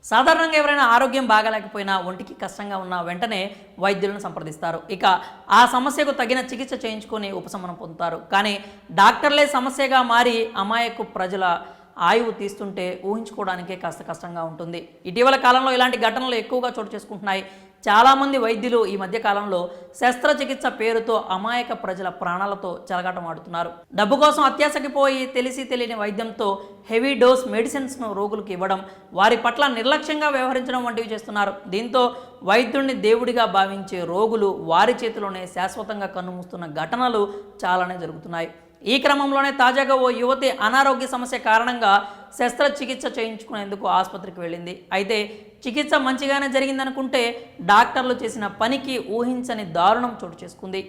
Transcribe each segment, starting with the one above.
సాధారణంగా ఎవరైనా ఆరోగ్యం బాగాలేకపోయినా, ఒంటికి కష్టంగా ఉన్న వెంటనే వైద్యులను సంప్రదిస్తారు. ఇక ఆ సమస్యకు తగిన చికిత్స చేయించుకొని ఉపశమనం పొందుతారు. కానీ డాక్టర్లే సమస్యగా మారి అమాయకు ప్రజల ఆయువు తీస్తుంటే ఊహించుకోవడానికే కాస్త కష్టంగా ఉంటుంది. ఇటీవల కాలంలో ఇలాంటి ఘటనలు ఎక్కువగా చోటు చేసుకుంటున్నాయి. చాలామంది వైద్యులు ఈ మధ్య కాలంలో శస్త్రచికిత్స పేరుతో అమాయక ప్రజల ప్రాణాలతో చెలగాటమాడుతున్నారు. డబ్బు కోసం అత్యాశకి పోయి తెలిసి తెలియని వైద్యంతో హెవీ డోస్ మెడిసిన్స్ను రోగులకు ఇవ్వడం, వారి పట్ల నిర్లక్ష్యంగా వ్యవహరించడం వంటివి చేస్తున్నారు. దీంతో వైద్యుడిని దేవుడిగా భావించే రోగులు వారి చేతిలోనే శాశ్వతంగా కన్నుమూస్తున్న ఘటనలు చాలానే జరుగుతున్నాయి. ఈ క్రమంలోనే తాజాగా ఓ యువతి అనారోగ్య సమస్య కారణంగా శస్త్రచికిత్స చేయించుకునేందుకు ఆసుపత్రికి వెళ్ళింది. అయితే చికిత్స మంచిగానే జరిగిందనుకుంటే డాక్టర్లు చేసిన పనికి ఊహించని దారుణం చోటు చేసుకుంది.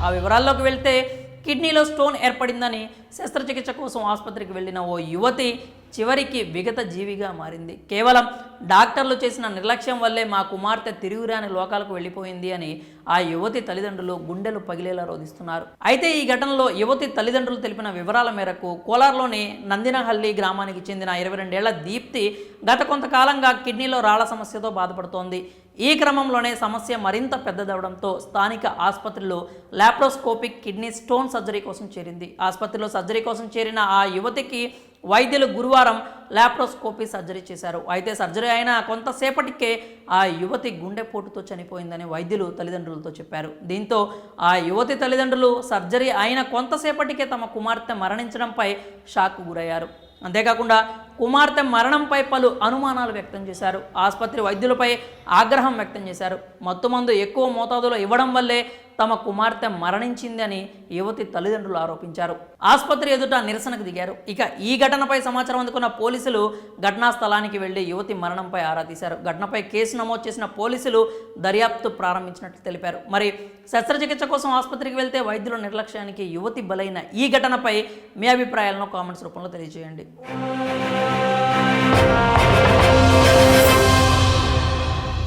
ఆ వివరాల్లోకి వెళ్తే కిడ్నీలో స్టోన్ ఏర్పడిందని శస్త్రచికిత్స కోసం ఆసుపత్రికి వెళ్ళిన ఓ యువతి చివరికి విగత జీవిగా మారింది. కేవలం డాక్టర్లు చేసిన నిర్లక్ష్యం వల్లే మా కుమార్తె తిరుగురాని లోకాలకు వెళ్ళిపోయింది అని ఆ యువతి తల్లిదండ్రులు గుండెలు పగిలేలా రోధిస్తున్నారు. అయితే ఈ ఘటనలో యువతి తల్లిదండ్రులు తెలిపిన వివరాల మేరకు కోలార్లోని నందినహల్లి గ్రామానికి చెందిన 22 ఏళ్ల దీప్తి గత కొంతకాలంగా కిడ్నీలో రాళ్ల సమస్యతో బాధపడుతోంది. ఈ క్రమంలోనే సమస్య మరింత పెద్దదవడంతో స్థానిక ఆసుపత్రిలో లాప్రోస్కోపిక్ కిడ్నీ స్టోన్ సర్జరీ కోసం చేరింది. ఆసుపత్రిలో సర్జరీ కోసం చేరిన ఆ యువతికి వైద్యులు గురువారం లాప్రోస్కోపీ సర్జరీ చేశారు. అయితే సర్జరీ అయిన కొంతసేపటికే ఆ యువతి గుండెపోటుతో చనిపోయిందని వైద్యులు తల్లిదండ్రులతో చెప్పారు. దీంతో ఆ యువతి తల్లిదండ్రులు సర్జరీ అయిన కొంతసేపటికే తమ కుమార్తె మరణించడంపై షాక్కు గురయ్యారు. అంతేకాకుండా కుమార్తె మరణంపై పలు అనుమానాలు వ్యక్తం చేశారు. ఆసుపత్రి వైద్యులపై ఆగ్రహం వ్యక్తం చేశారు. మత్తుమందు ఎక్కువ మోతాదులో ఇవ్వడం వల్లే తమ కుమార్తె మరణించింది అని యువతి తల్లిదండ్రులు ఆరోపించారు. ఆసుపత్రి ఎదుట నిరసనకు దిగారు. ఇక ఈ ఘటనపై సమాచారం అందుకున్న పోలీసులు ఘటనా స్థలానికి వెళ్లి యువతి మరణంపై ఆరా తీశారు. ఘటనపై కేసు నమోదు చేసిన పోలీసులు దర్యాప్తు ప్రారంభించినట్లు తెలిపారు. మరి శస్త్రచికిత్స కోసం ఆసుపత్రికి వెళ్తే వైద్యుల నిర్లక్ష్యానికి యువతి బలైన ఈ ఘటనపై మీ అభిప్రాయాలను కామెంట్స్ రూపంలో తెలియజేయండి.